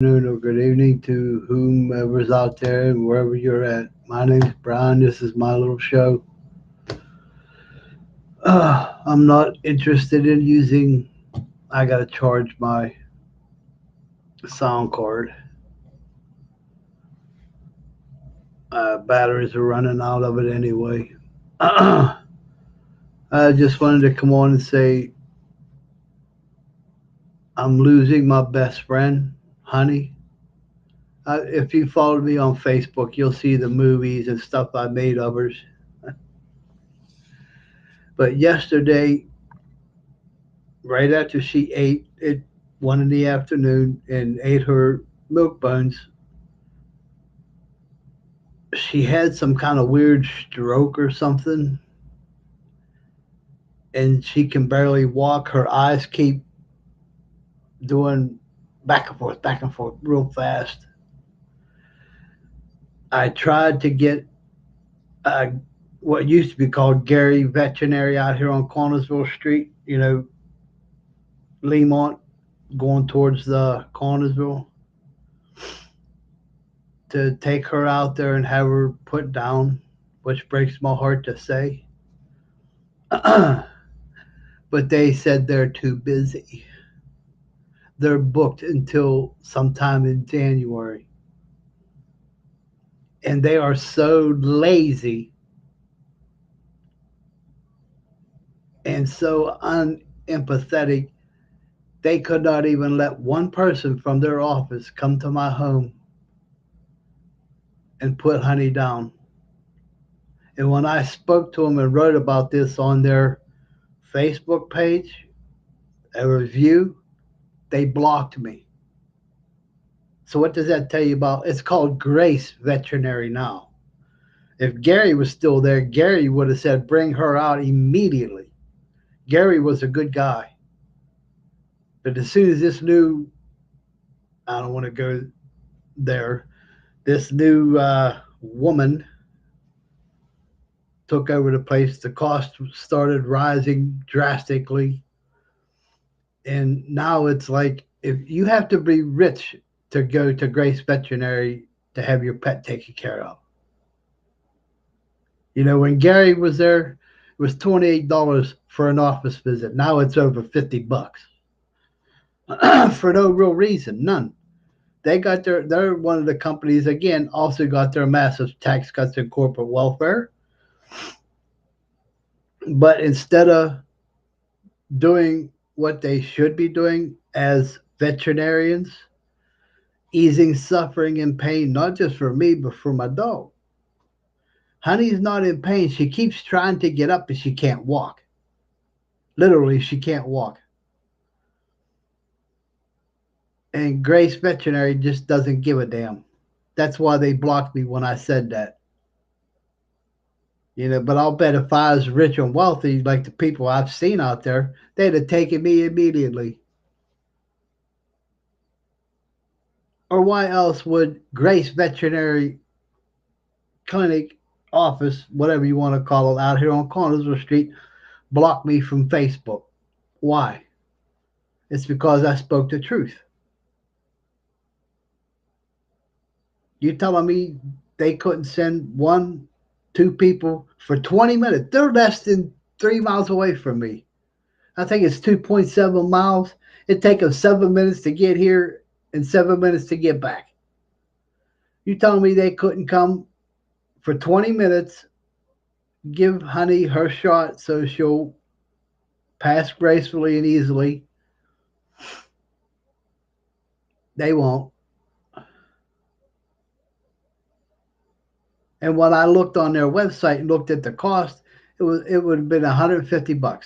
Afternoon or good evening to whomever's out there and wherever you're at. My name's Brian. This is my little show. I'm not interested in using. I gotta charge my sound card. Batteries are running out of it anyway. I just wanted to come on and say I'm losing my best friend, honey. If you followed me on Facebook, you'll see the movies and stuff I made of hers. But yesterday, right after she ate at 1 in the afternoon and ate her milk buns, she had some kind of weird stroke or something, and she can barely walk. Her eyes keep doing back and forth, real fast. I tried to get uh, what used to be called Gary Veterinary out here on Cornersville Street, Lemont, going towards the Cornersville, to take her out there and have her put down, which breaks my heart to say. But they said they're too busy. They're booked until sometime in January. And they are so lazy and so unempathetic, they could not even let one person from their office come to my home and put Honey down. And when I spoke to them and wrote about this on their Facebook page, a review, they blocked me. So what does that tell you about? It's called Grace Veterinary now. If Gary was still there, Gary would have said, bring her out immediately. Gary was a good guy. But as soon as this new, I don't want to go there, this new woman took over the place, the cost started rising drastically. And now it's like, if you have to be rich to go to Grace Veterinary to have your pet taken care of. When Gary was there, it was $28 for an office visit. Now it's over $50 for no real reason, none. They're one of the companies, again, also got their massive tax cuts and corporate welfare. But instead of doing what they should be doing as veterinarians, easing suffering and pain, not just for me, but for my dog. Honey's not in pain. She keeps trying to get up, but she can't walk. Literally, she can't walk. And Grace Veterinary just doesn't give a damn. That's why they blocked me when I said that. But I'll bet if I was rich and wealthy, like the people I've seen out there, they'd have taken me immediately. Or why else would Grace Veterinary Clinic office, whatever you want to call it, out here on Cornersville Street, block me from Facebook? Why? It's because I spoke the truth. You telling me they couldn't send one, two people for 20 minutes? They're less than 3 miles away from me. I think it's 2.7 miles. It takes them 7 minutes to get here and 7 minutes to get back. You telling me they couldn't come for 20 minutes, give Honey her shot so she'll pass gracefully and easily? They won't. And when I looked on their website and looked at the cost, it would have been $150.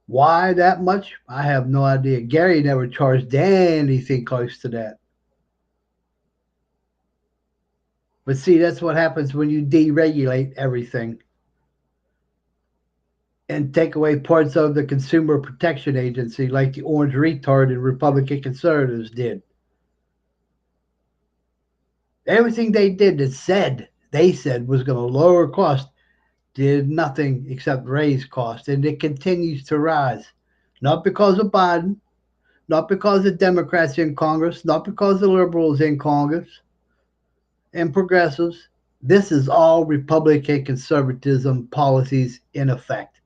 Why that much? I have no idea. Gary never charged anything close to that. But see, that's what happens when you deregulate everything and take away parts of the Consumer Protection Agency like the Orange Retard and Republican conservatives did. Everything they did that they said was going to lower cost did nothing except raise cost, and it continues to rise. Not because of Biden, not because the Democrats in Congress, not because the liberals in Congress and progressives. This is all Republican conservatism policies in effect.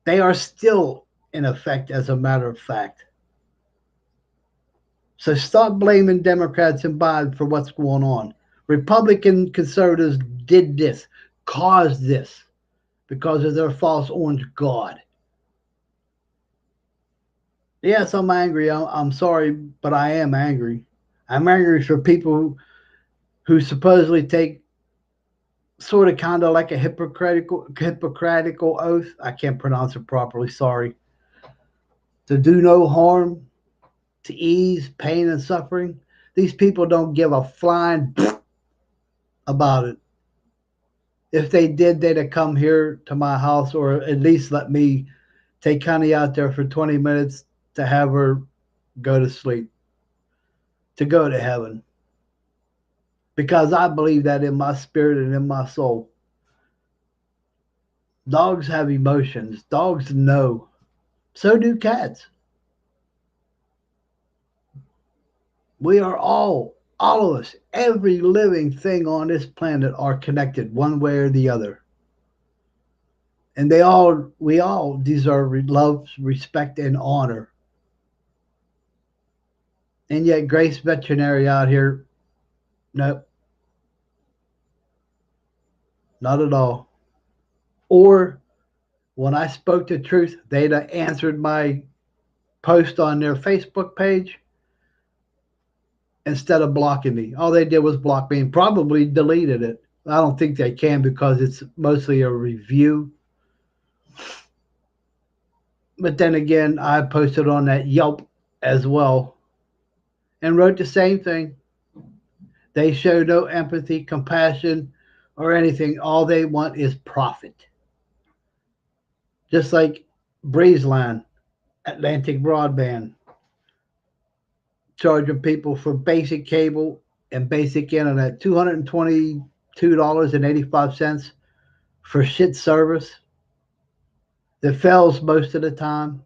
They are still in effect, as a matter of fact. So stop blaming Democrats and Biden for what's going on. Republican conservatives did this, caused this, because of their false orange God. Yes, I'm angry. I'm sorry, but I am angry. I'm angry for people who supposedly take sort of kind of like a hypocritical oath. I can't pronounce it properly. Sorry. To do no harm, to ease pain and suffering. These people don't give a flying about it. If they did, they'd have come here to my house, or at least let me take Connie out there for 20 minutes to have her go to sleep, to go to heaven. Because I believe that in my spirit and in my soul. Dogs have emotions. Dogs know. So do cats. We are all of us, every living thing on this planet are connected one way or the other. And we all deserve love, respect, and honor. And yet, Grace Veterinary out here, nope, not at all. Or when I spoke the truth, they'd have answered my post on their Facebook page instead of blocking me. All they did was block me and probably deleted it. I don't think they can because it's mostly a review. But then again, I posted on that Yelp as well and wrote the same thing. They show no empathy, compassion, or anything. All they want is profit. Just like Breezeline, Atlantic Broadband, charging people for basic cable and basic internet $222.85 for shit service that fails most of the time.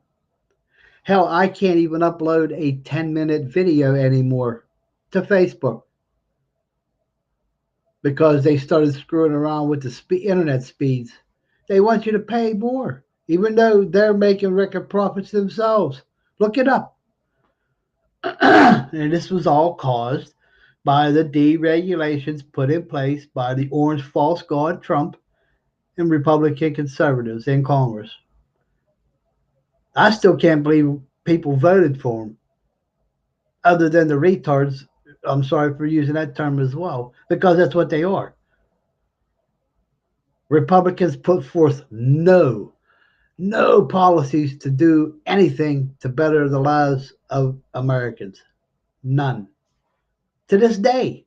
Hell, I can't even upload a 10-minute video anymore to Facebook because they started screwing around with the internet speeds. They want you to pay more, even though they're making record profits themselves. Look it up. And this was all caused by the deregulations put in place by the orange false god Trump and Republican conservatives in Congress. I still can't believe people voted for him, other than the retards. I'm sorry for using that term as well, because that's what they are. Republicans put forth no policies to do anything to better the lives of Americans. None. To this day.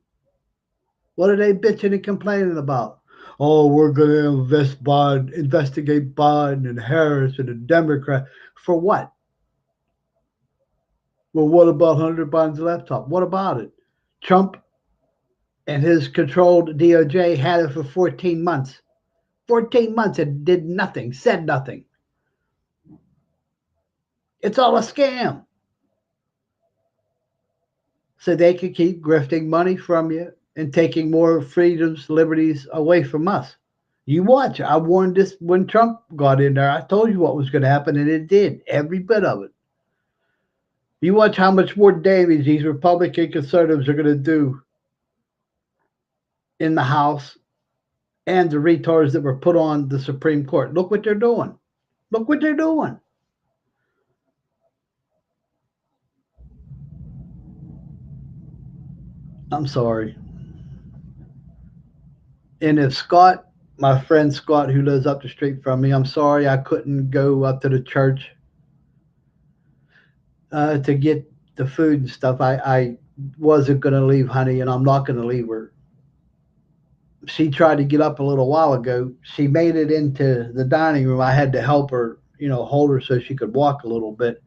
What are they bitching and complaining about? Oh, we're going to investigate Biden and Harris and the Democrat. For what? Well, what about Hunter Biden's laptop? What about it? Trump and his controlled DOJ had it for 14 months. 14 months and did nothing, said nothing. It's all a scam. So they could keep grifting money from you and taking more freedoms, liberties away from us. You watch. I warned this when Trump got in there. I told you what was going to happen, and it did. Every bit of it. You watch how much more damage these Republican conservatives are going to do in the House and the retards that were put on the Supreme Court. Look what they're doing. Look what they're doing. I'm sorry. And if Scott, my friend Scott, who lives up the street from me, I'm sorry I couldn't go up to the church to get the food and stuff. I wasn't going to leave Honey, and I'm not going to leave her. She tried to get up a little while ago. She made it into the dining room. I had to help her, hold her so she could walk a little bit.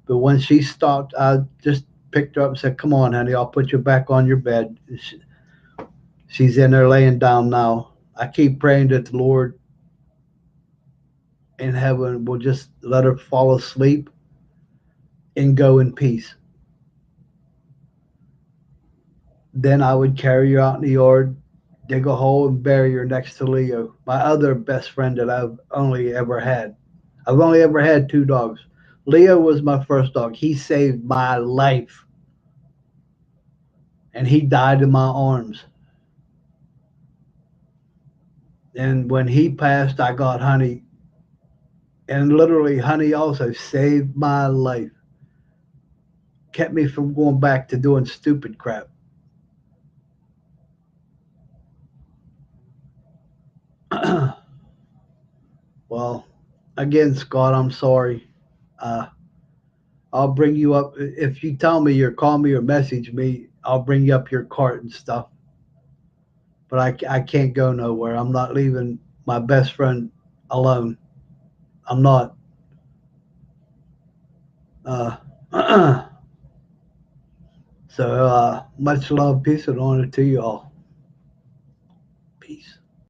But when she stopped, I just picked her up and said, "Come on, honey, I'll put you back on your bed." She's in there laying down now. I keep praying that the Lord in heaven will just let her fall asleep and go in peace. Then I would carry her out in the yard, dig a hole, and bury her next to Leo, my other best friend that I've only ever had. I've only ever had two dogs. Leo was my first dog. He saved my life, and he died in my arms. And when he passed, I got Honey, and literally, Honey also saved my life, kept me from going back to doing stupid crap. Well, again, Scott, I'm sorry. Uh, I'll bring you up if you tell me or call me or message me. I'll bring you up your cart and stuff. But I can't go nowhere. I'm not leaving my best friend alone. I'm not. Uh, so much love, peace, and honor to you all. Peace.